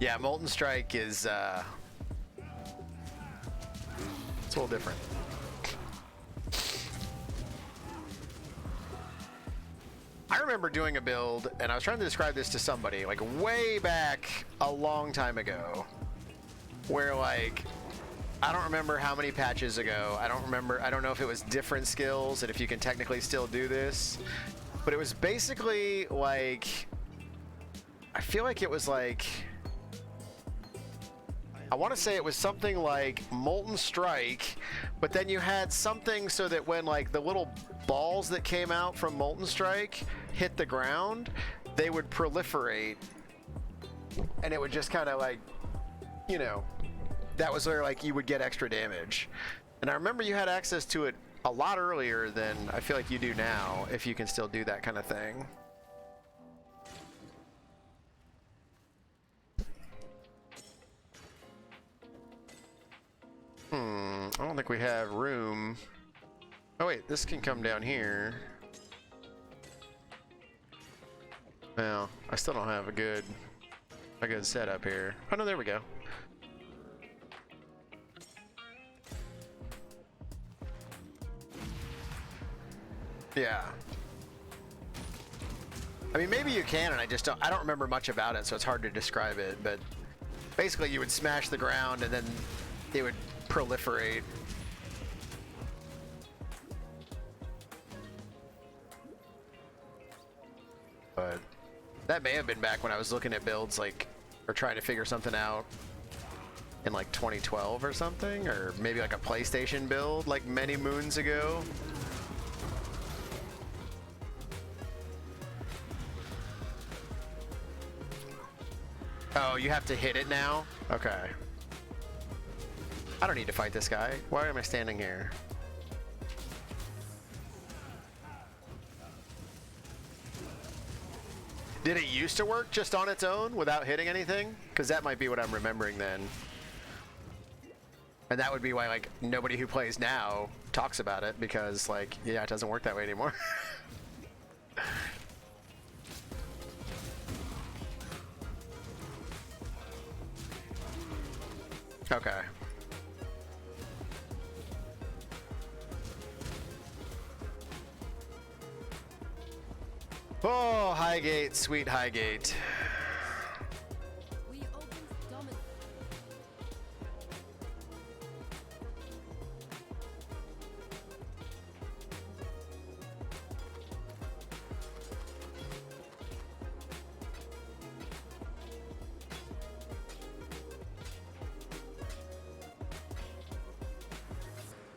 Yeah, Molten Strike is it's a little different. I remember doing a build, and I was trying to describe this to somebody, like way back a long time ago, where like, I don't remember how many patches ago, I don't know if it was different skills and if you can technically still do this, but it was basically like, I feel like it was like, I want to say it was something like Molten Strike, but then you had something so that when like the little balls that came out from Molten Strike hit the ground, they would proliferate, and it would just kind of like, you know, that was where like you would get extra damage. And I remember you had access to it a lot earlier than I feel like you do now, if you can still do that kind of thing. I don't think we have room. Oh wait, this can come down here. Well, I still don't have a good setup here. Oh no, there we go. Yeah. I mean, maybe you can, and I don't remember much about it, so it's hard to describe it, but basically you would smash the ground and then it would proliferate. But that may have been back when I was looking at builds, like, or trying to figure something out in like 2012 or something, or maybe like a PlayStation build like many moons ago. Oh, you have to hit it now? Okay. I don't need to fight this guy. Why am I standing here? Did it used to work just on its own without hitting anything? Because that might be what I'm remembering then. And that would be why like nobody who plays now talks about it, because like, yeah, it doesn't work that way anymore. Okay. Oh, Highgate, sweet Highgate. We opened dominant.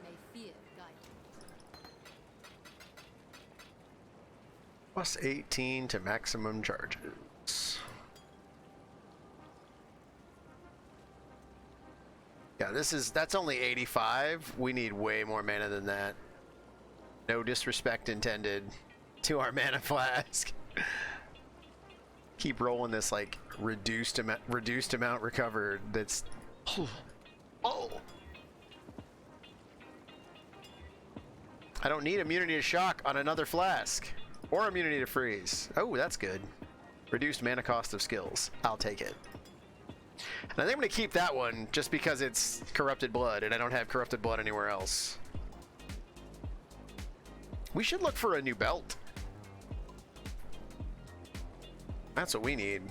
May fear guide you. Plus 18 to maximum charges. Yeah, that's only 85. We need way more mana than that. No disrespect intended to our mana flask. Keep rolling this like reduced amount recovered. That's oh. I don't need immunity to shock on another flask. Or immunity to freeze. Oh, that's good. Reduced mana cost of skills. I'll take it. And I think I'm going to keep that one just because it's corrupted blood and I don't have corrupted blood anywhere else. We should look for a new belt. That's what we need.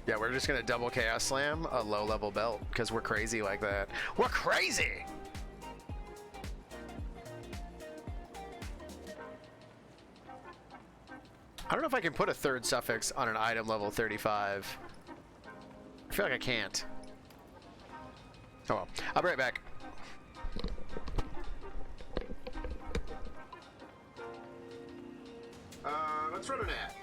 Yeah, we're just gonna double Chaos Slam a low-level belt because we're crazy like that. We're crazy! I don't know if I can put a third suffix on an item level 35. I feel like I can't. Oh well. I'll be right back. Let's run an ad.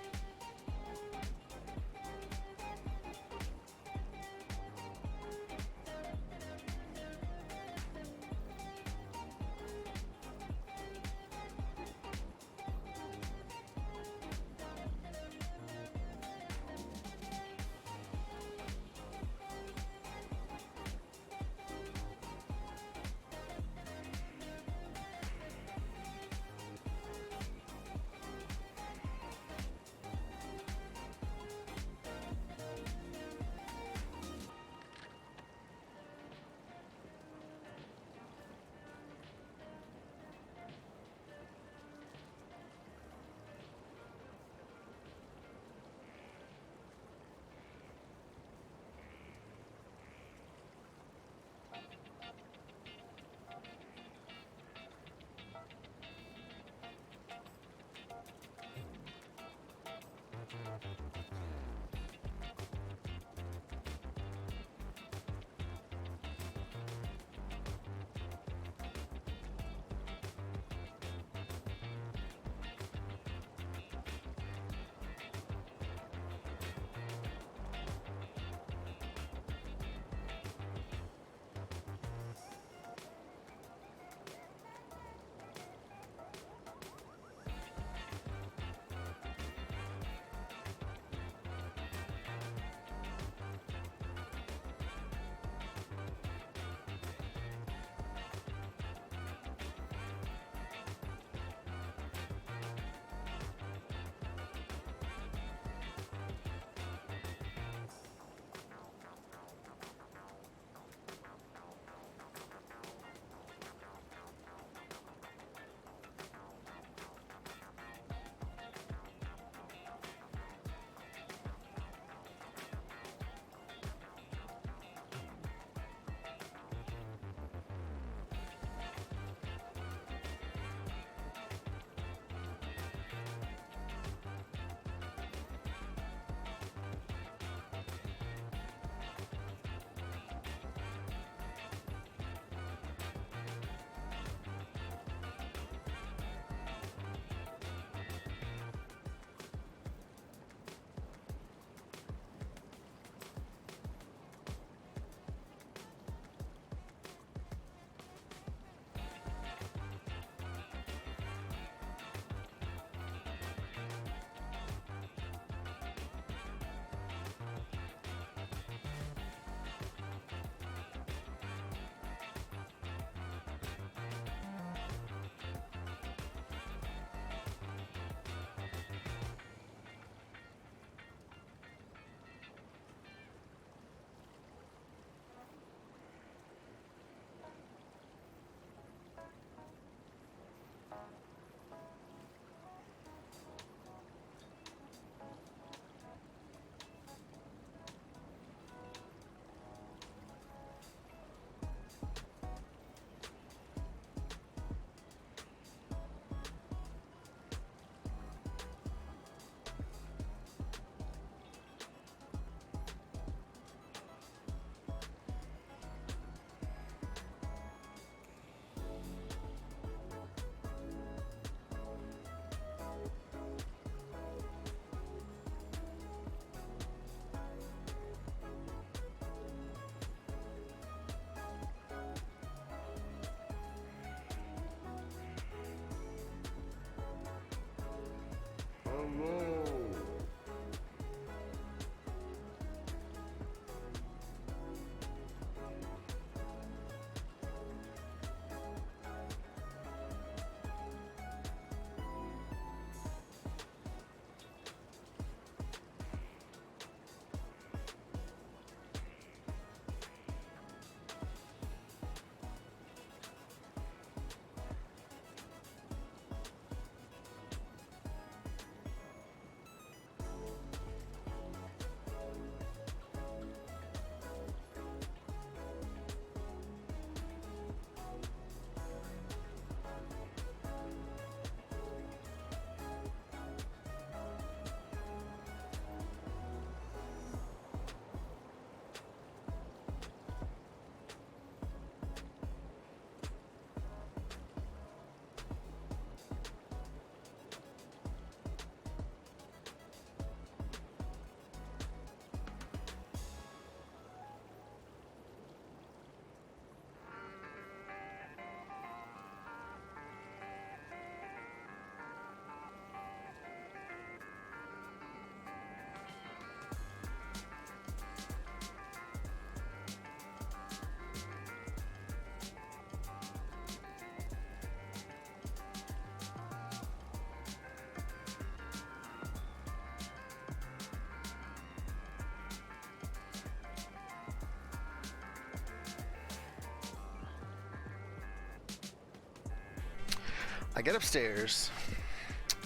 I get upstairs,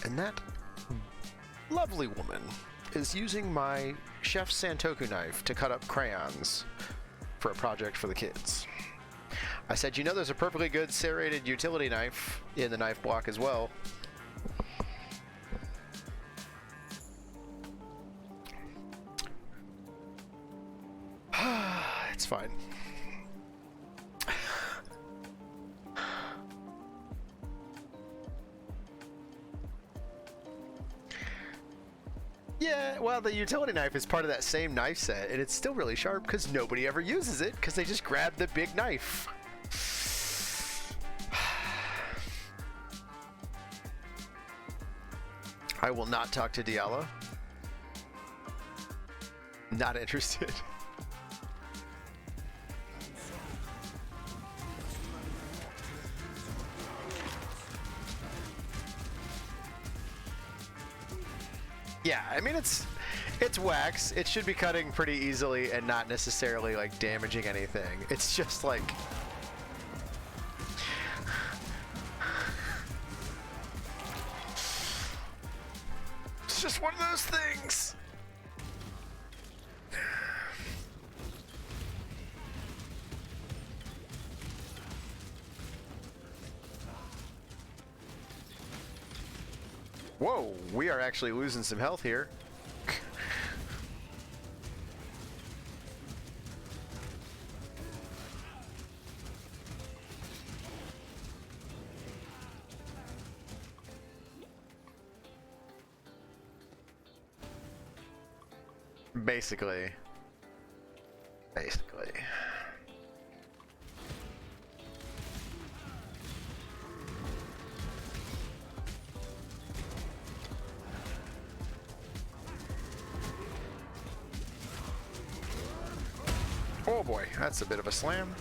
and that lovely woman is using my Chef Santoku knife to cut up crayons for a project for the kids. I said, you know, there's a perfectly good serrated utility knife in the knife block as well. fine. Yeah, well, the utility knife is part of that same knife set, and it's still really sharp because nobody ever uses it because they just grab the big knife. I will not talk to Diallo. Not interested. Yeah, I mean it's wax. It should be cutting pretty easily and not necessarily like damaging anything. It's just like it's just one of those things. Whoa, we are actually losing some health here. Basically. Oh boy, that's a bit of a slam.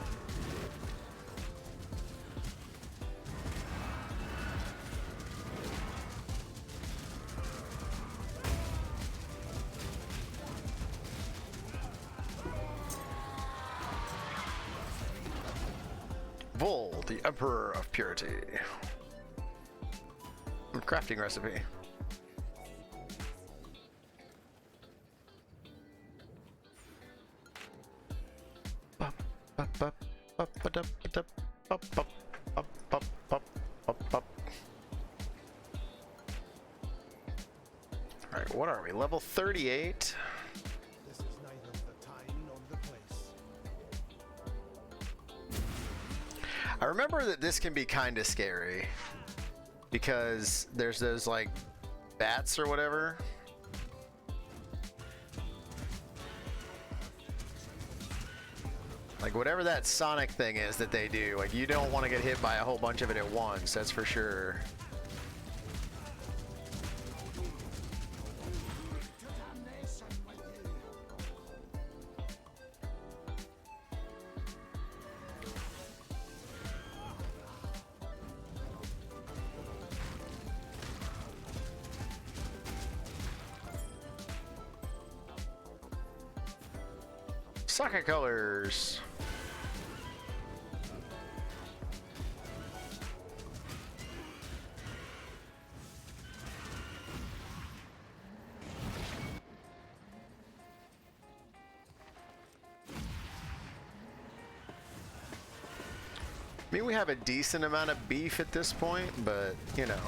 Bull, the Emperor of Purity. Crafting recipe. Alright, what are we? Level 38? This is neither the time nor the place. I remember that this can be kind of scary because there's those like bats or whatever. Like whatever that sonic thing is that they do, like you don't want to get hit by a whole bunch of it at once, that's for sure. Socket colors. I mean, we have a decent amount of beef at this point, but, you know.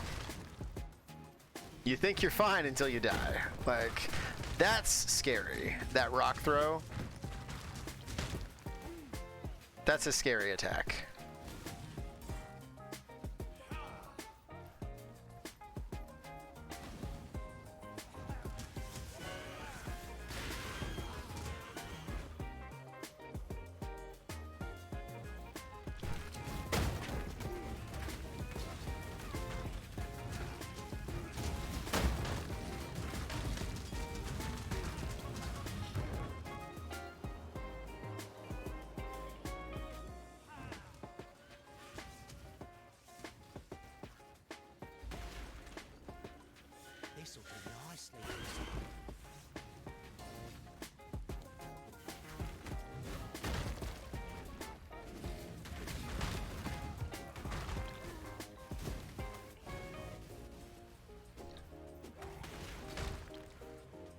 You think you're fine until you die. Like, that's scary. That rock throw. That's a scary attack. This will do nicely.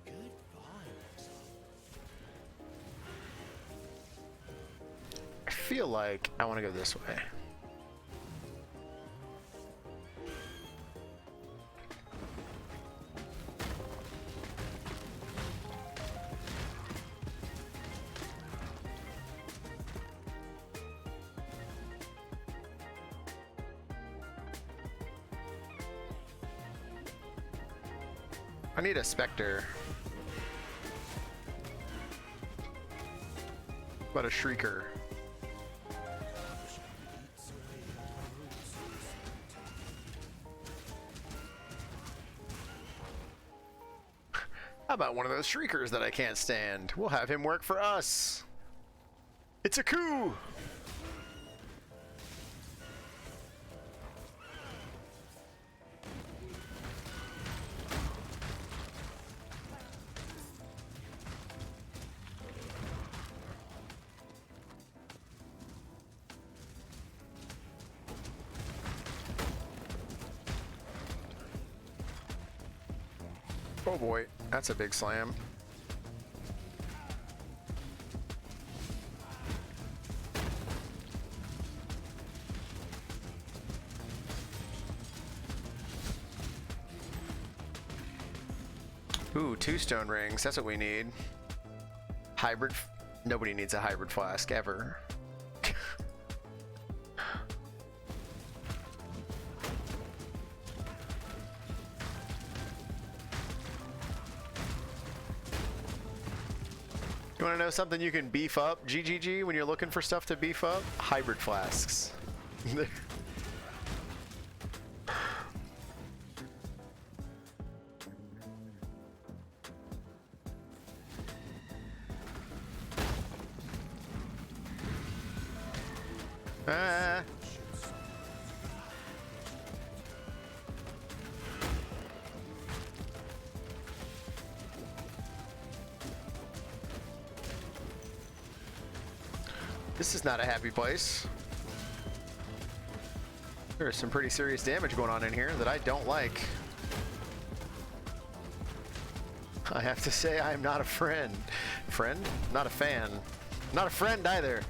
Good vibes. I feel like I want to go this way. I need a Spectre. What about a Shrieker? How about one of those Shriekers that I can't stand? We'll have him work for us. It's a coup! Oh boy, that's a big slam. Ooh, 2 stone rings. That's what we need. Hybrid. Nobody needs a hybrid flask ever. You want to know something you can beef up, GGG, when you're looking for stuff to beef up? Hybrid flasks. Ah. This is not a happy place. There's some pretty serious damage going on in here that I don't like. I have to say I am not a friend. Friend? Not a fan. Not a friend either.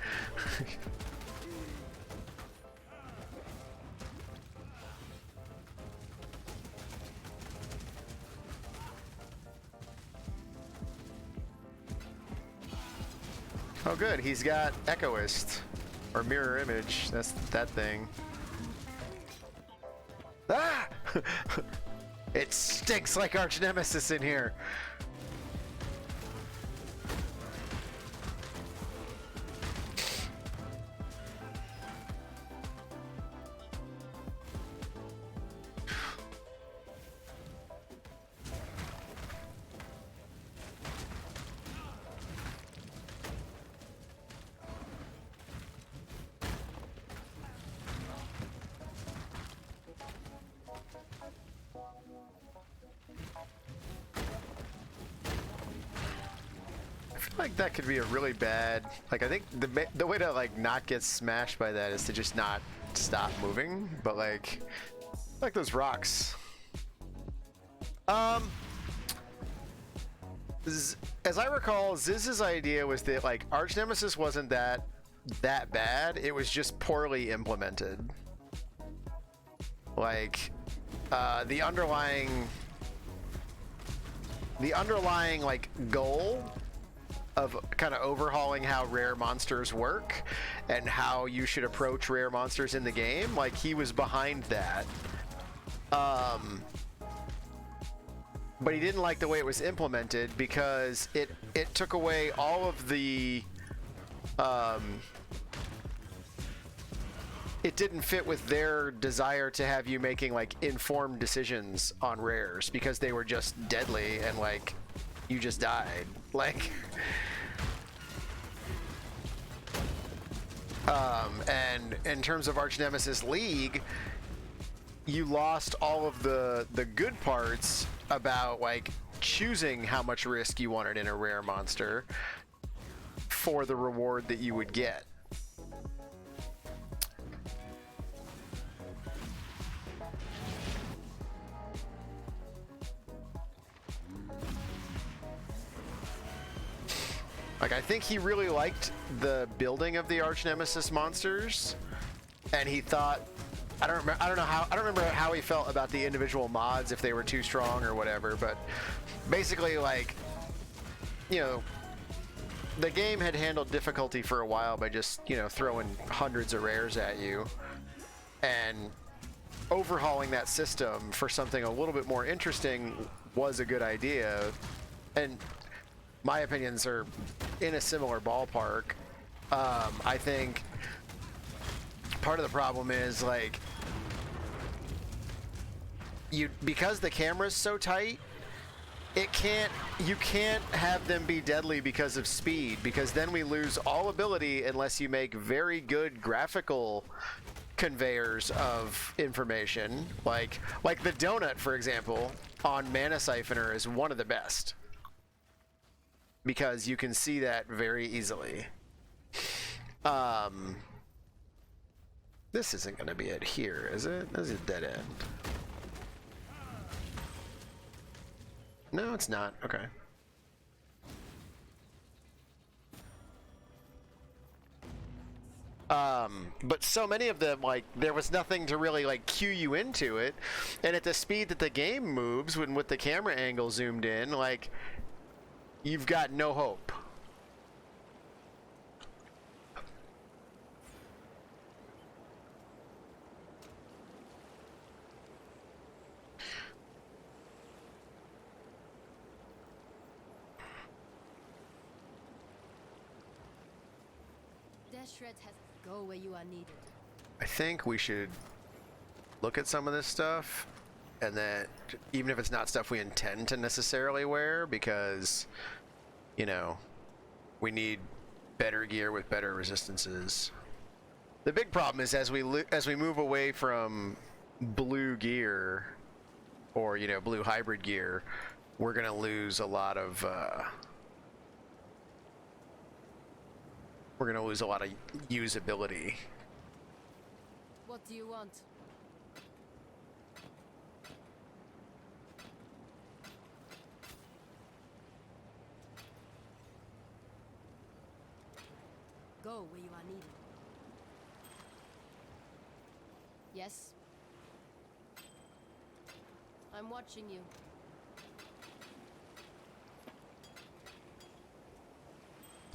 Oh good, he's got Echoist. Or Mirror Image, that's that thing. Ah! It stinks like Arch Nemesis in here. Like that could be a really bad, like I think the way to like not get smashed by that is to just not stop moving, but like those rocks. As I recall, Ziz's idea was that like Arch Nemesis wasn't that bad, it was just poorly implemented. Like the underlying like goal of kind of overhauling how rare monsters work and how you should approach rare monsters in the game, like he was behind that. But he didn't like the way it was implemented because it took away all of the it didn't fit with their desire to have you making like informed decisions on rares because they were just deadly and like you just died. Like and in terms of Arch Nemesis League, you lost all of the good parts about like choosing how much risk you wanted in a rare monster for the reward that you would get. Like, I think he really liked the building of the Arch Nemesis monsters, and he thought, I don't remember how he felt about the individual mods, if they were too strong or whatever, but basically, like, you know, the game had handled difficulty for a while by just, you know, throwing hundreds of rares at you, and overhauling that system for something a little bit more interesting was a good idea, and my opinions are in a similar ballpark. I think part of the problem is like because the camera's so tight, you can't have them be deadly because of speed, because then we lose all ability unless you make very good graphical conveyors of information. Like the donut, for example, on Mana Siphoner is one of the best because you can see that very easily. This isn't going to be it here, is it? This is a dead end. No, it's not. Okay. But so many of them, like, there was nothing to really, like, cue you into it. And at the speed that the game moves, when with the camera angle zoomed in, like, you've got no hope. Shred has go where you are needed. I think we should look at some of this stuff, and then even if it's not stuff we intend to necessarily wear, because, you know, we need better gear with better resistances. The big problem is as we move away from blue gear, or, you know, blue hybrid gear, we're gonna lose a lot of usability. What do you want? Go where you are needed. Yes. I'm watching you.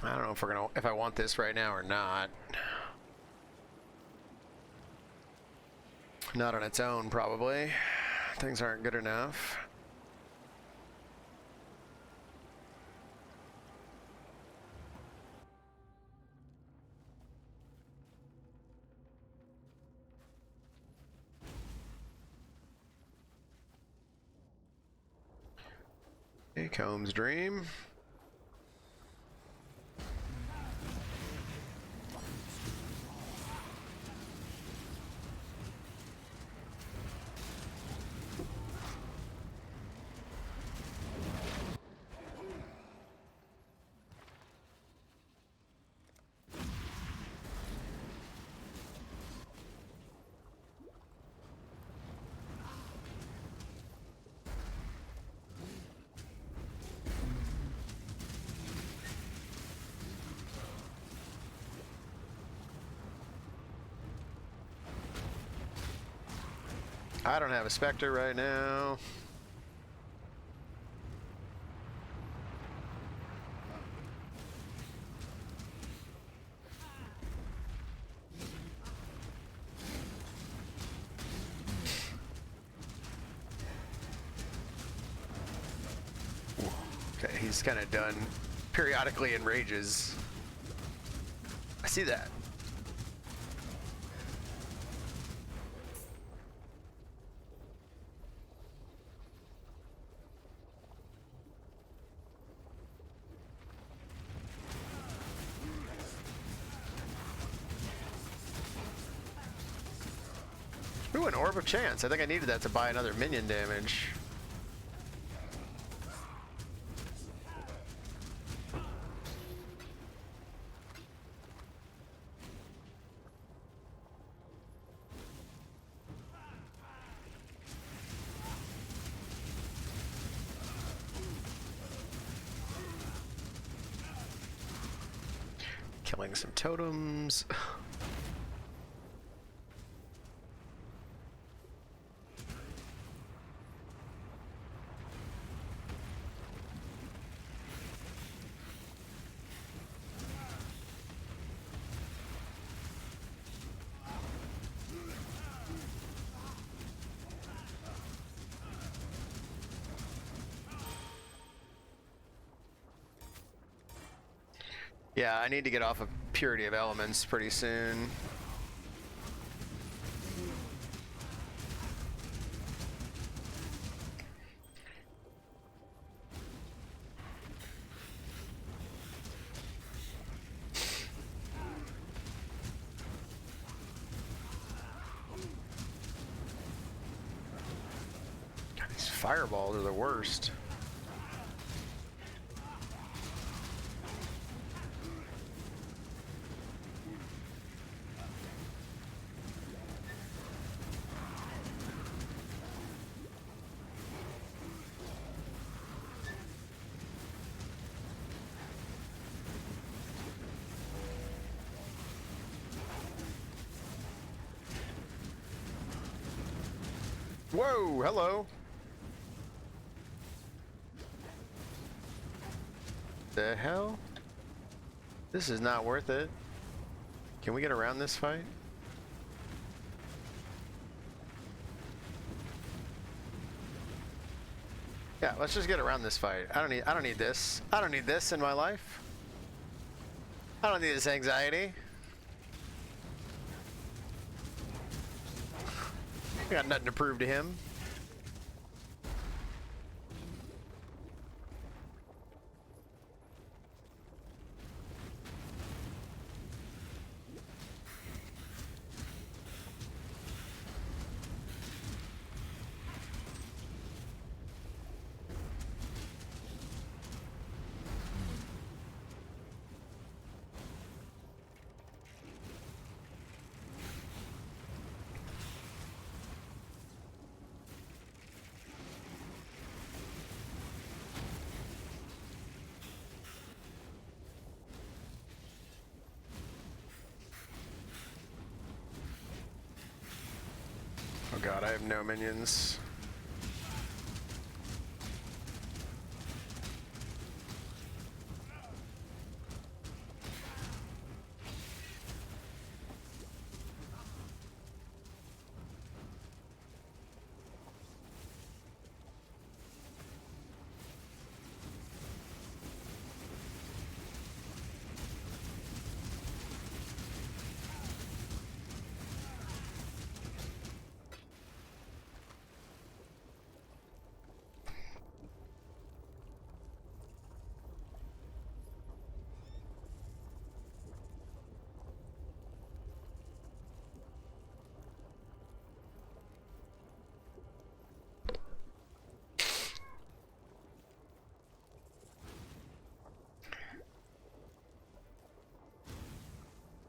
I don't know if I want this right now or not. Not on its own, probably. Things aren't good enough. Hey, Combs' dream. I don't have a Spectre right now. Okay, he's kind of done periodically in rages. I see that. Ooh, an Orb of Chance. I think I needed that to buy another minion damage. Killing some totems. Yeah, I need to get off of Purity of Elements pretty soon. God, these fireballs are the worst. Whoa, hello. The hell? This is not worth it. Can we get around this fight? Yeah, let's just get around this fight. I don't need this. I don't need this in my life. I don't need this anxiety. I got nothing to prove to him. Oh god, I have no minions.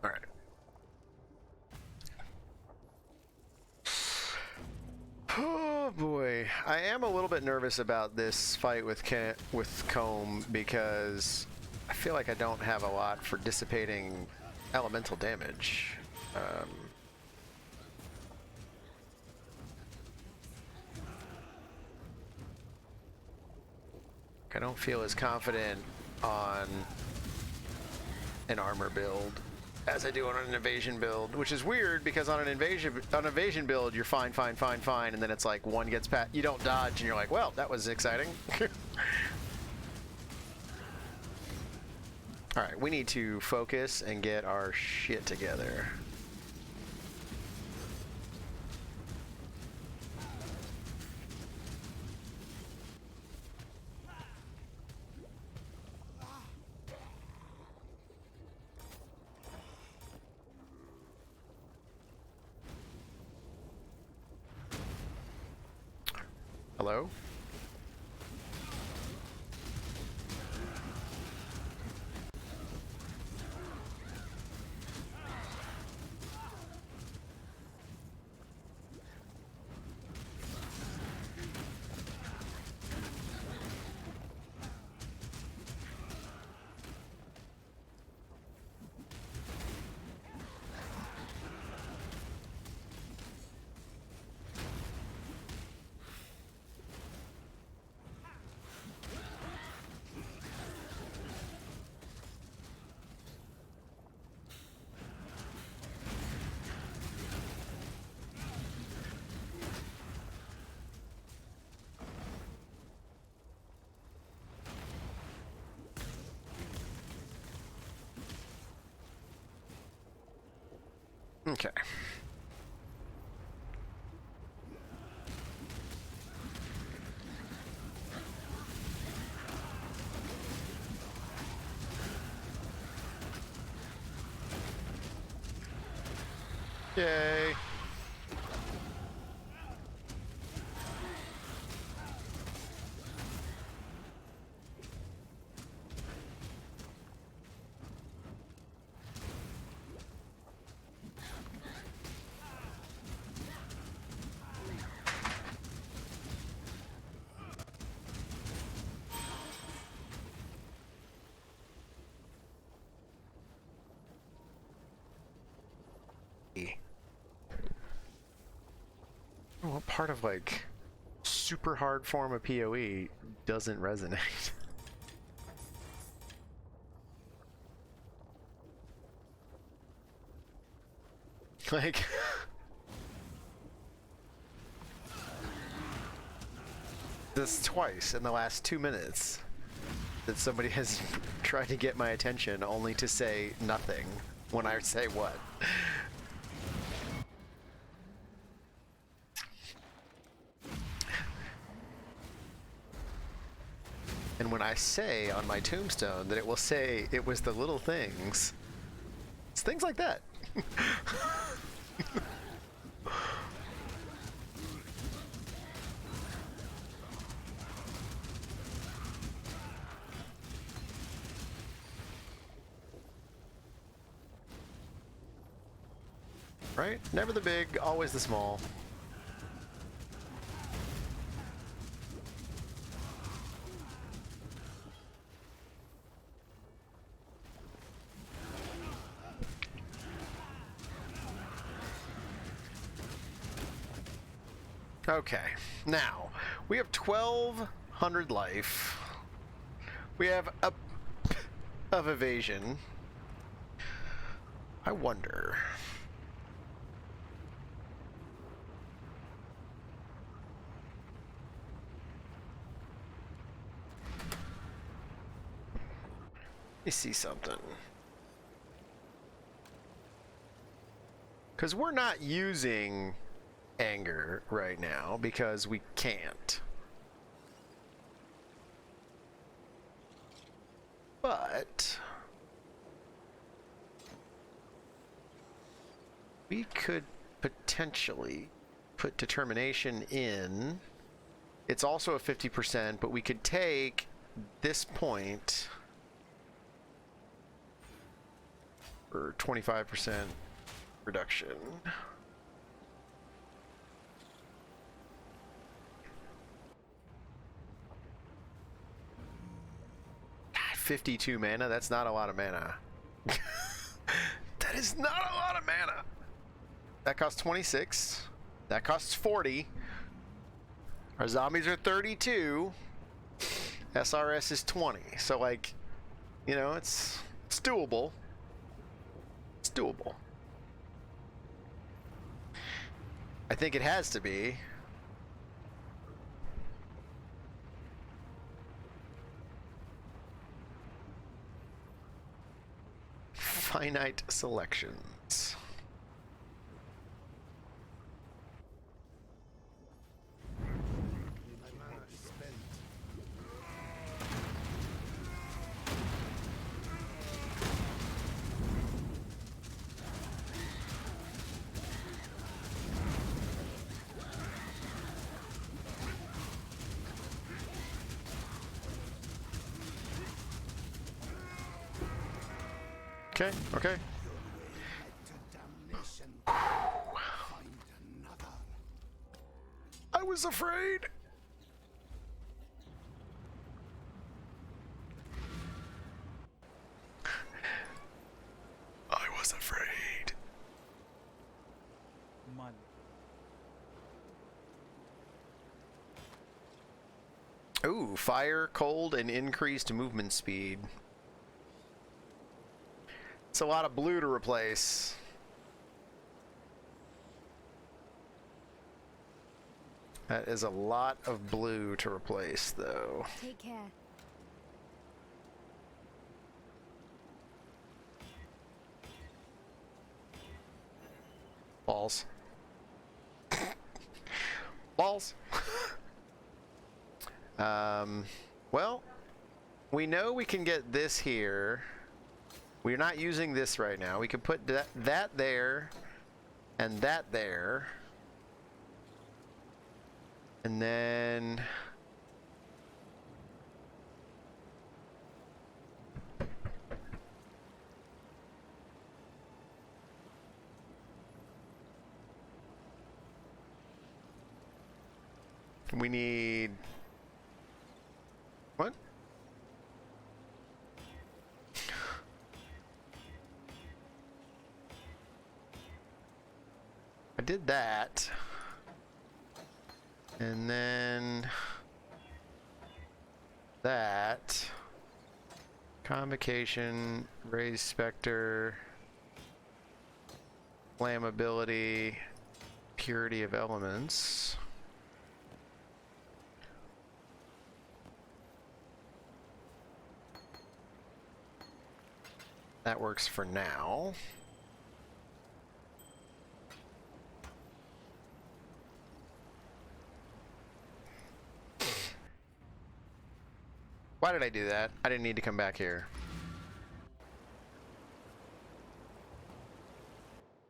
Alright. Oh boy, I am a little bit nervous about this fight with Comb because I feel like I don't have a lot for dissipating elemental damage. I don't feel as confident on an armor build as I do on an invasion build, which is weird because on an invasion build you're fine, and then it's like one gets past, you don't dodge, and you're like, well, that was exciting. All right, we need to focus and get our shit together. Hello? Okay. Yay. What part of like super hard form of PoE doesn't resonate? Like this twice in the last 2 minutes that somebody has tried to get my attention only to say nothing when I say what. And when I say on my tombstone that it will say it was the little things, it's things like that. Right? Never the big, always the small. Okay, now we have 1,200 life. We have a of evasion. I wonder. Let me see something. Because we're not using anger right now because we can't. But we could potentially put determination in. It's also a 50%, but we could take this point for 25% reduction. 52 mana, that's not a lot of mana. That is not a lot of mana. That costs 26. That costs 40. Our zombies are 32. SRS is 20. So like, you know, it's doable. It's doable. I think it has to be. Finite selections. Okay, okay. I was afraid. I was afraid. Man. Ooh, fire, cold, and increased movement speed. It's a lot of blue to replace. That is a lot of blue to replace, though. Take care. Balls. Balls. Well, we know we can get this here. We're not using this right now. We could put that there and that there. And then we need what? I did that. And then that. Convocation, raise specter, flammability, purity of elements. That works for now. Why did I do that? I didn't need to come back here.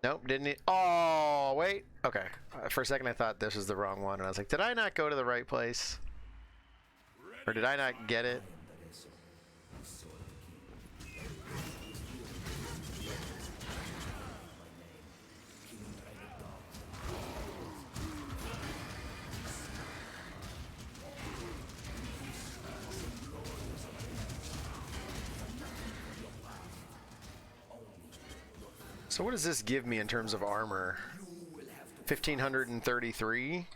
Nope, didn't need. Oh, wait. Okay. For a second I thought this was the wrong one, and I was like, did I not go to the right place? Or did I not get it? So what does this give me in terms of armor? 1,533?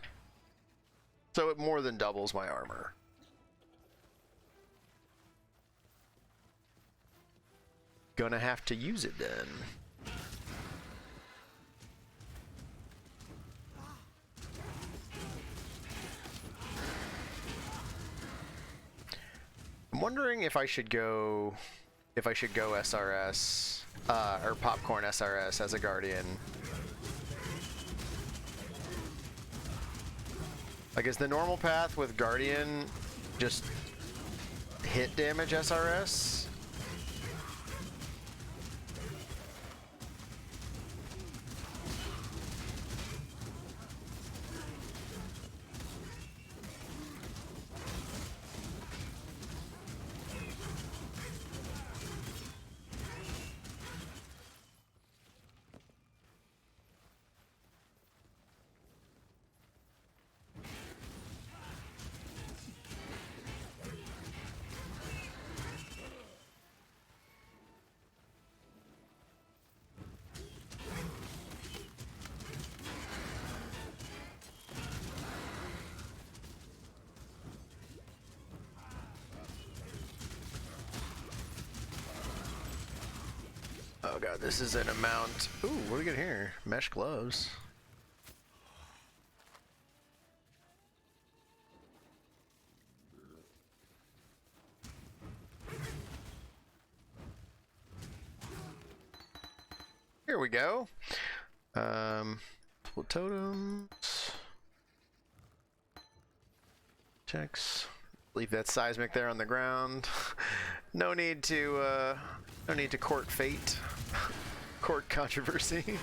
So it more than doubles my armor. Gonna have to use it then. I'm wondering if I should go SRS. Or Popcorn SRS as a Guardian. Like, is the normal path with Guardian just hit damage SRS? Oh god, this is an amount. Ooh, what do we get here? Mesh gloves. Here we go. Totems. Checks. Leave that seismic there on the ground. No need to court fate. Court controversy.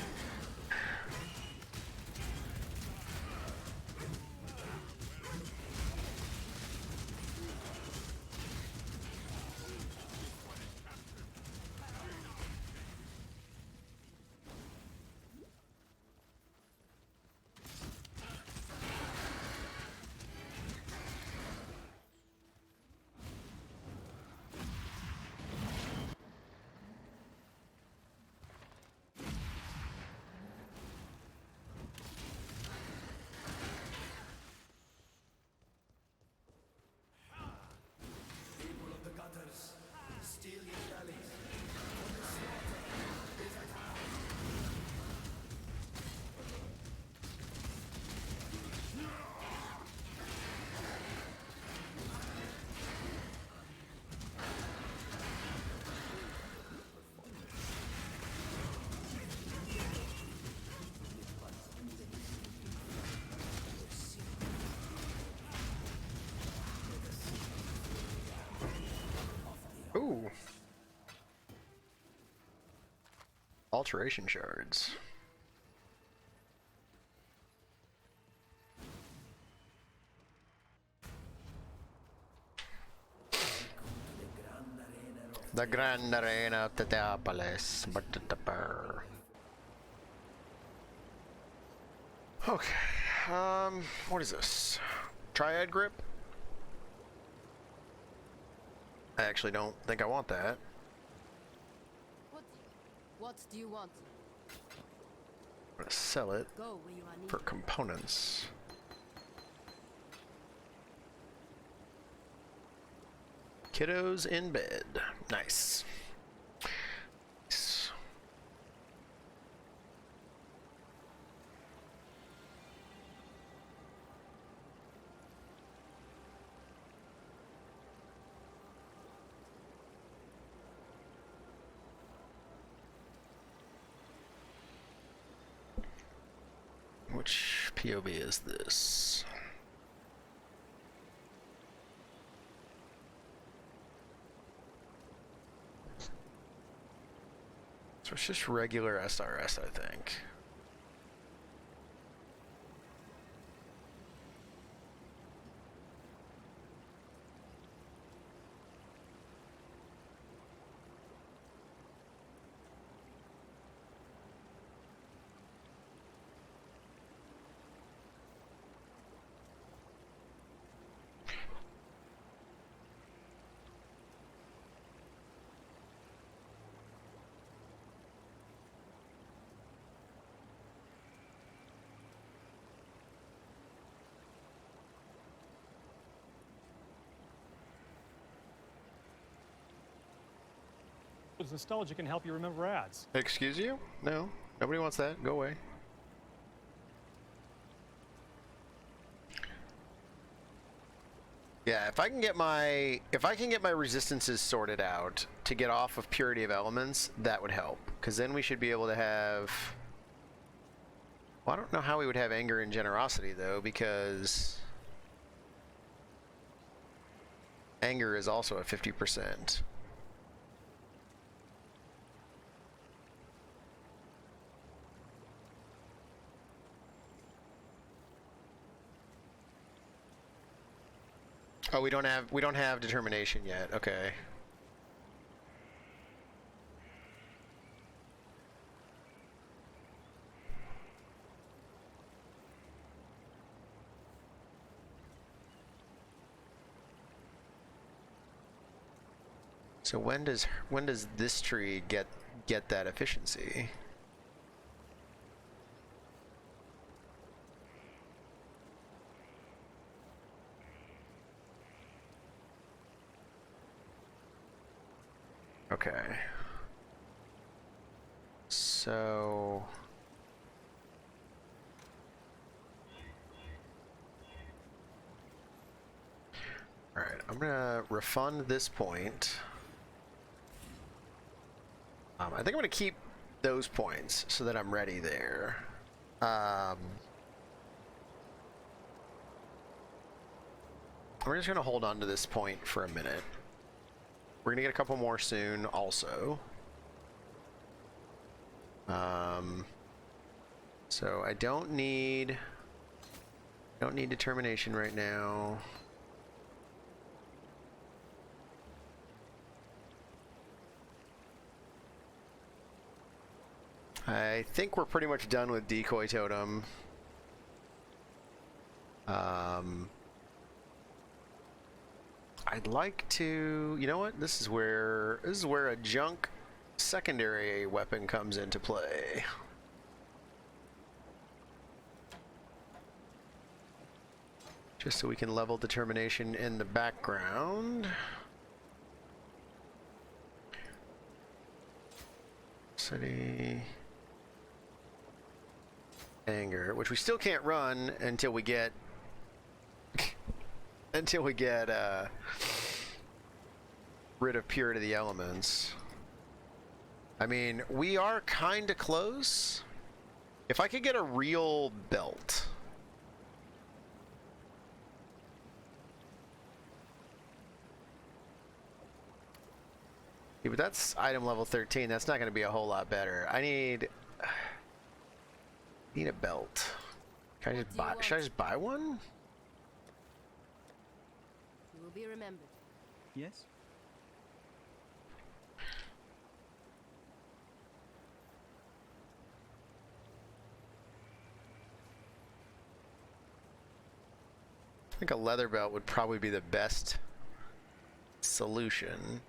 Alteration shards. The Grand Arena of Teteopolis. Okay. What is this? Triad grip? I actually don't think I want that. What do you want? I'm gonna sell it Go where you are needed. for components. Kiddos in bed. Nice. Nice. Which POV is this? So it's just regular SRS, I think. Nostalgia can help you remember ads. Excuse you? No, nobody wants that. Go away. Yeah, if I can get my resistances sorted out to get off of purity of elements, that would help. Because then we should be able to have. Well, I don't know how we would have anger and generosity though, because anger is also a 50%. Oh, we don't have determination yet. Okay. So when does this tree get that efficiency? Okay. So all right, I'm gonna refund this point. I think I'm gonna keep those points so that I'm ready there. We're just gonna hold on to this point for a minute. We're gonna get a couple more soon also. So I don't need determination right now. I think we're pretty much done with decoy totem. I'd like to, you know what? This is where a junk secondary weapon comes into play. Just so we can level determination in the background. City. Anger, which we still can't run until we get rid of purity of the elements. I mean, we are kind of close. If I could get a real belt. Yeah, but that's item level 13. That's not going to be a whole lot better. I need a belt. Can I just buy? Should I just buy one? You will be remembered. Yes? I think a leather belt would probably be the best solution.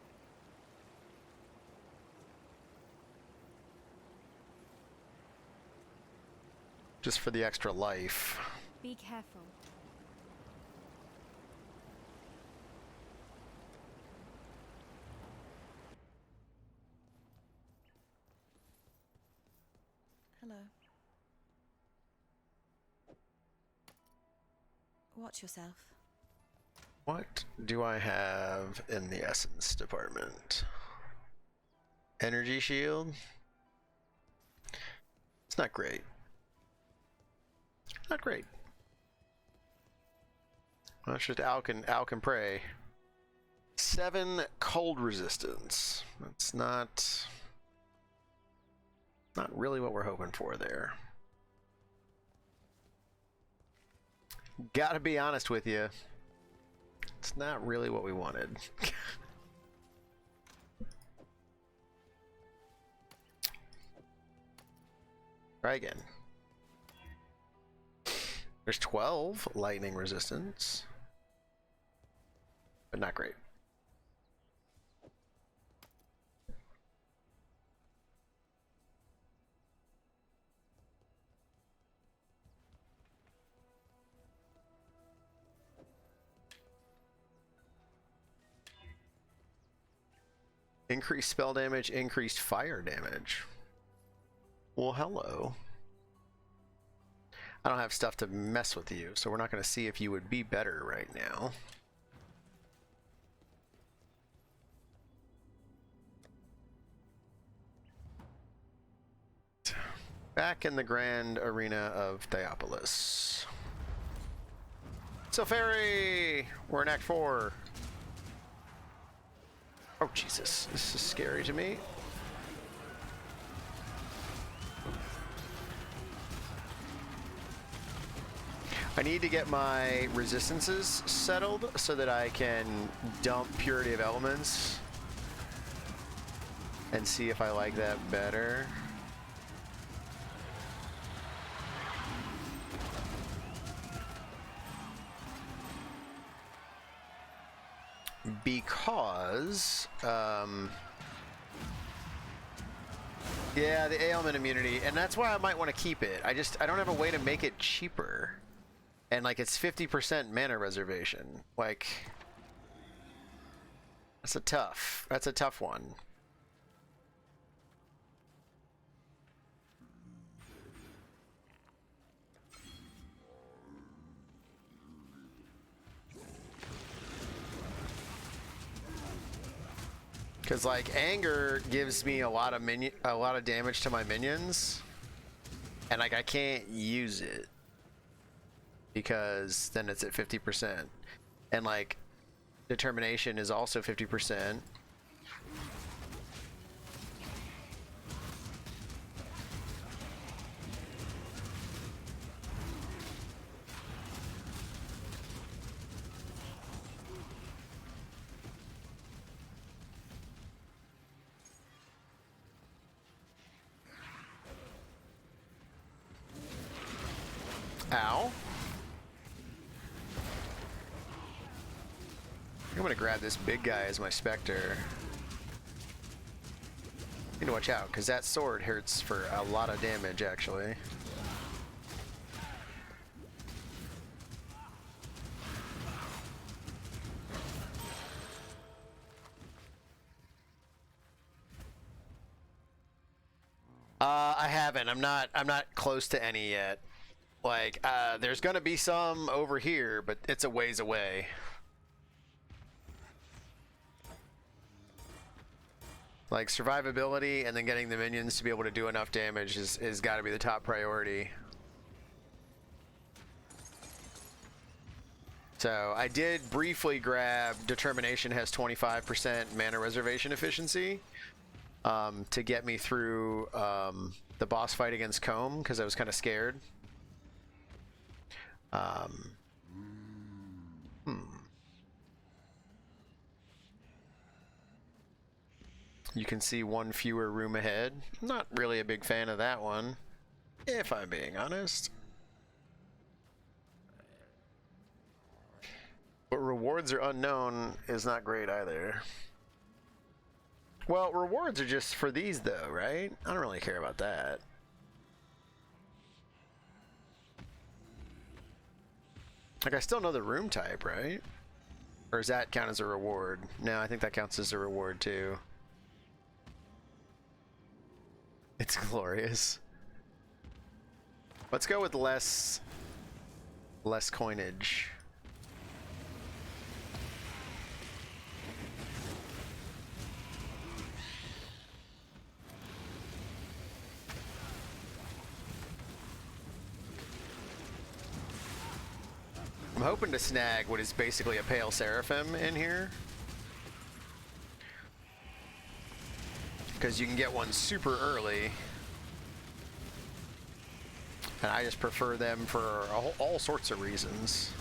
Just for the extra life. Be careful. Hello. Watch yourself. What do I have in the essence department? Energy shield? It's not great. Not great. Well, it's just Alk and Prey. 7 cold resistance. That's not really what we're hoping for there. Gotta be honest with you. It's not really what we wanted. Try again. There's 12 lightning resistance, but not great. Increased spell damage, increased fire damage. Well, hello. I don't have stuff to mess with you, so we're not going to see if you would be better right now. Back in the grand arena of Diopolis. So Ferry! We're in Act 4. Oh, Jesus. This is scary to me. I need to get my resistances settled so that I can dump Purity of Elements and see if I like that better. Because, yeah, the ailment immunity, and that's why I might want to keep it. I don't have a way to make it cheaper. And like it's 50% mana reservation. Like that's a tough one. Cause like anger gives me a lot of damage to my minions, and like I can't use it. Because then it's at 50%. And like determination is also 50%. Ow. I'm gonna grab this big guy as my Spectre. Need to watch out, because that sword hurts for a lot of damage, actually. I haven't. I'm not close to any yet. Like, there's gonna be some over here, but it's a ways away. Like survivability and then getting the minions to be able to do enough damage is got to be the top priority. So I did briefly grab Determination has 25% mana reservation efficiency to get me through the boss fight against Comb because I was kind of scared. You can see one fewer room ahead. Not really a big fan of that one, if I'm being honest. But rewards are unknown is not great either. Well, rewards are just for these though, right? I don't really care about that. Like, I still know the room type, right? Or does that count as a reward? No, I think that counts as a reward too. It's glorious. Let's go with less coinage. I'm hoping to snag what is basically a Pale Seraphim in here. Because you can get one super early. And I just prefer them for all sorts of reasons.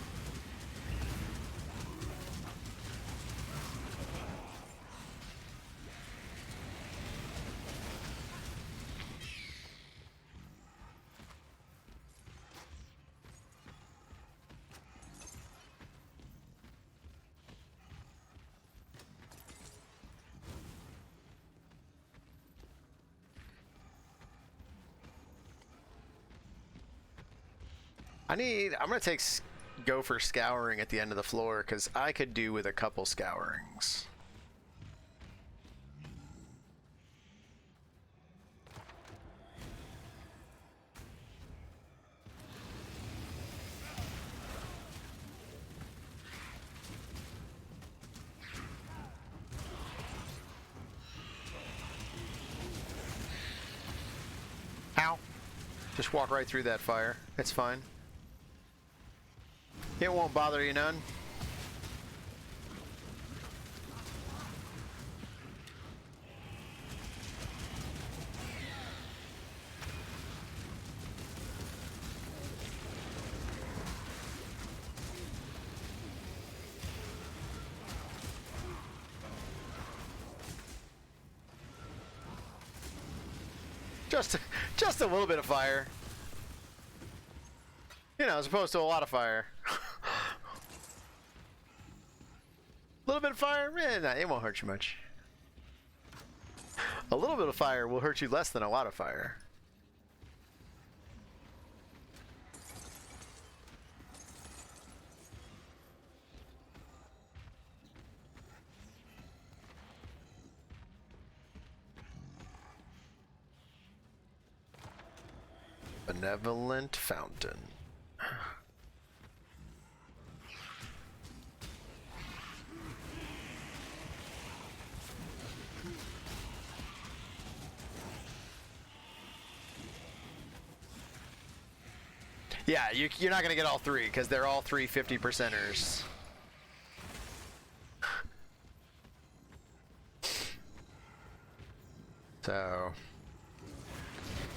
I'm gonna go for scouring at the end of the floor because I could do with a couple scourings. Ow. Just walk right through that fire. It's fine. It won't bother you none. Just a little bit of fire. You know, as opposed to a lot of fire. A little bit of fire? Nah, it won't hurt you much. A little bit of fire will hurt you less than a lot of fire. Benevolent Fountain. Yeah, you're not going to get all three because they're all three 50%ers. So,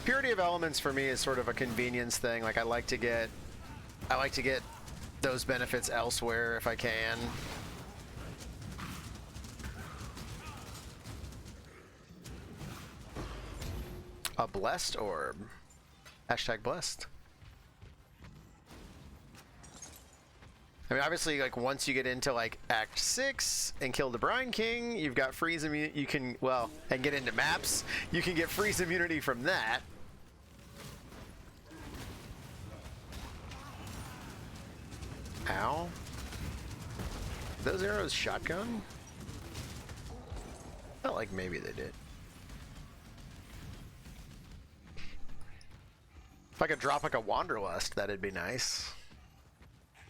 purity of elements for me is sort of a convenience thing. Like I like to get those benefits elsewhere if I can. A blessed orb. Hashtag blessed. I mean, obviously, like once you get into like Act 6 and kill the Brine King, you've got freeze immunity. You can, well, and get into maps, you can get freeze immunity from that. Ow. Those arrows shotgun? Felt like maybe they did. If I could drop like a Wanderlust, that'd be nice.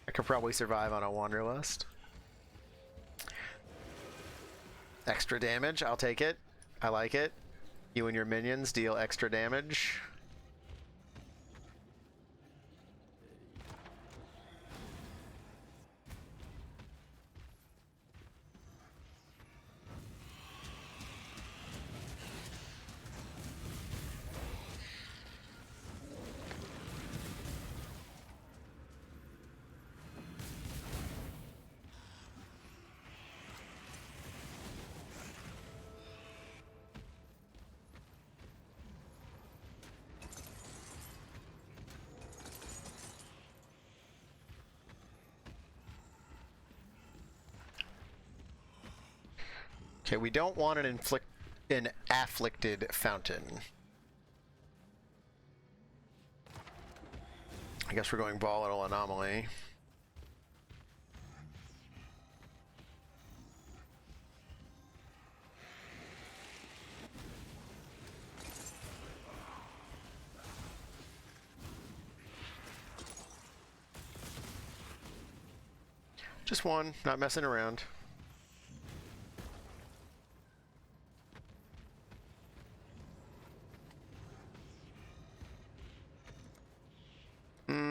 I could probably survive on a Wanderlust. Extra damage, I'll take it. I like it. You and your minions deal extra damage. Okay, we don't want an afflicted fountain. I guess we're going volatile anomaly. Just one, not messing around.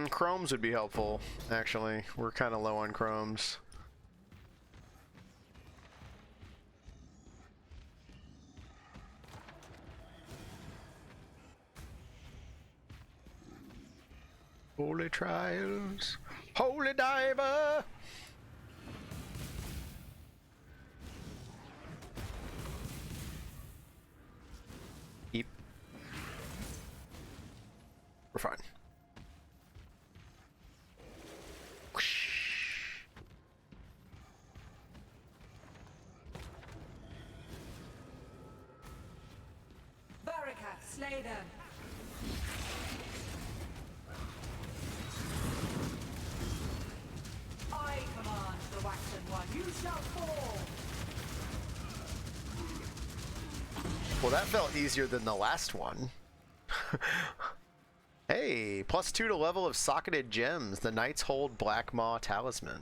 Chromes would be helpful, actually. We're kind of low on chromes. Holy trials, holy diver. Eep. We're fine. Slay them. I command the waxen one. You shall fall. Well, that felt easier than the last one. Hey, +2 to level of socketed gems. The Knights hold Black Maw Talisman.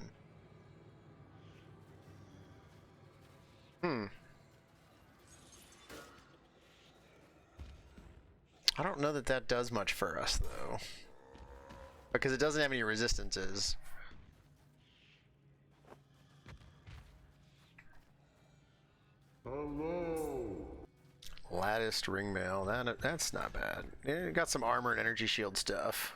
I don't know that that does much for us, though. Because it doesn't have any resistances. Hello. Latticed ringmail. That's not bad. It got some armor and energy shield stuff.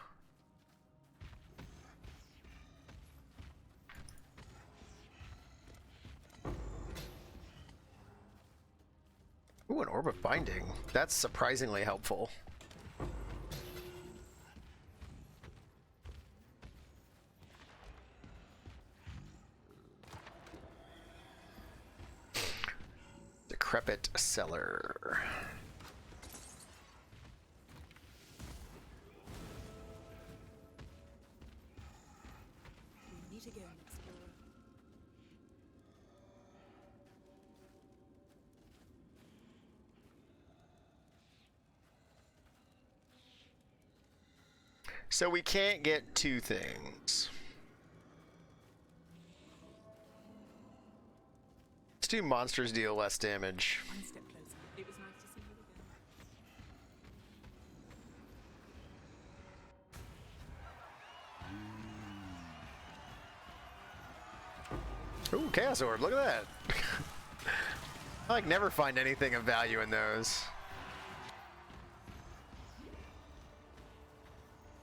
Ooh, an orb of binding. That's surprisingly helpful. Decrepit cellar. We need to go and explore. So we can't get two things. Let's do monsters deal less damage. One step closer. It was nice to see you again. Ooh, Chaos Orb, look at that. I like never find anything of value in those.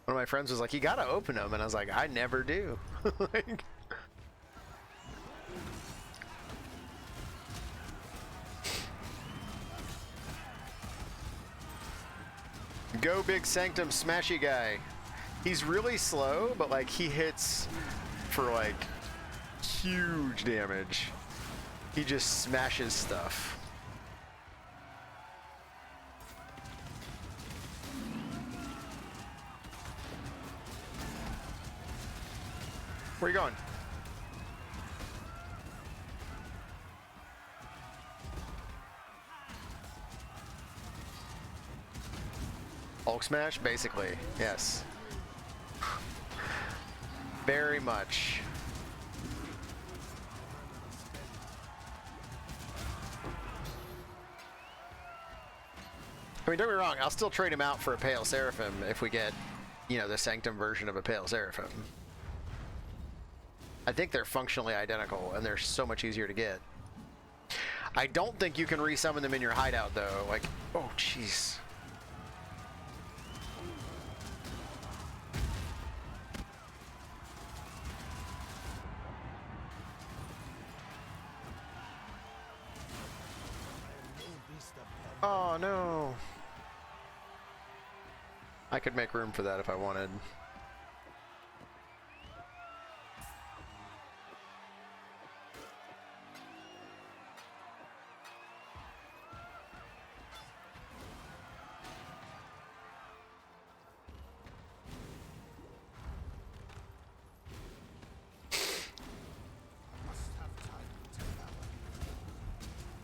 One of my friends was like, you gotta open them, and I was like, I never do. Like, go big sanctum smashy guy. He's really slow, but like he hits for like huge damage. He just smashes stuff. Where you going? Hulk smash, basically. Yes. Very much. I mean, don't get me wrong, I'll still trade him out for a Pale Seraphim if we get, you know, the Sanctum version of a Pale Seraphim. I think they're functionally identical, and they're so much easier to get. I don't think you can resummon them in your hideout, though. Like, oh, jeez. Oh, no. I could make room for that if I wanted.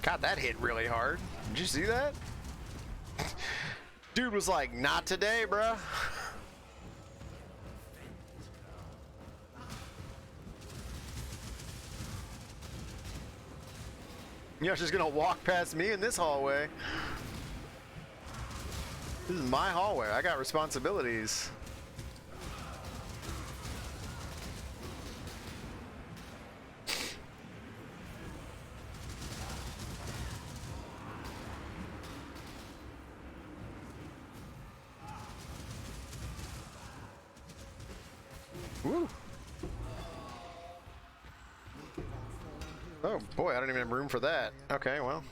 God, that hit really hard. Did you see that? Dude was like, not today, bruh. You're just gonna walk past me in this hallway. This is my hallway. I got responsibilities. Woo. Oh boy, I don't even have room for that. Okay, well.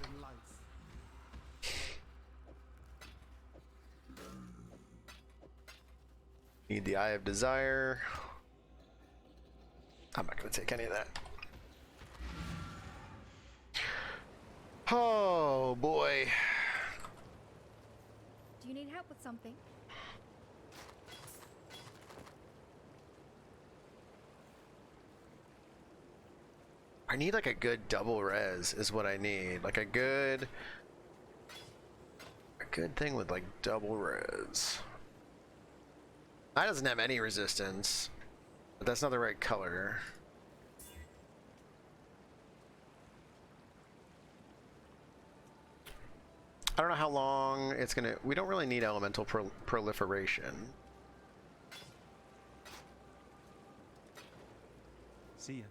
Need the Eye of Desire. I'm not going to take any of that. Oh boy. Do you need help with something? I need like a good double res is what I need. Like a good thing with like double res. That doesn't have any resistance, but that's not the right color. I don't know how long it's gonna. We don't really need elemental proliferation. See ya.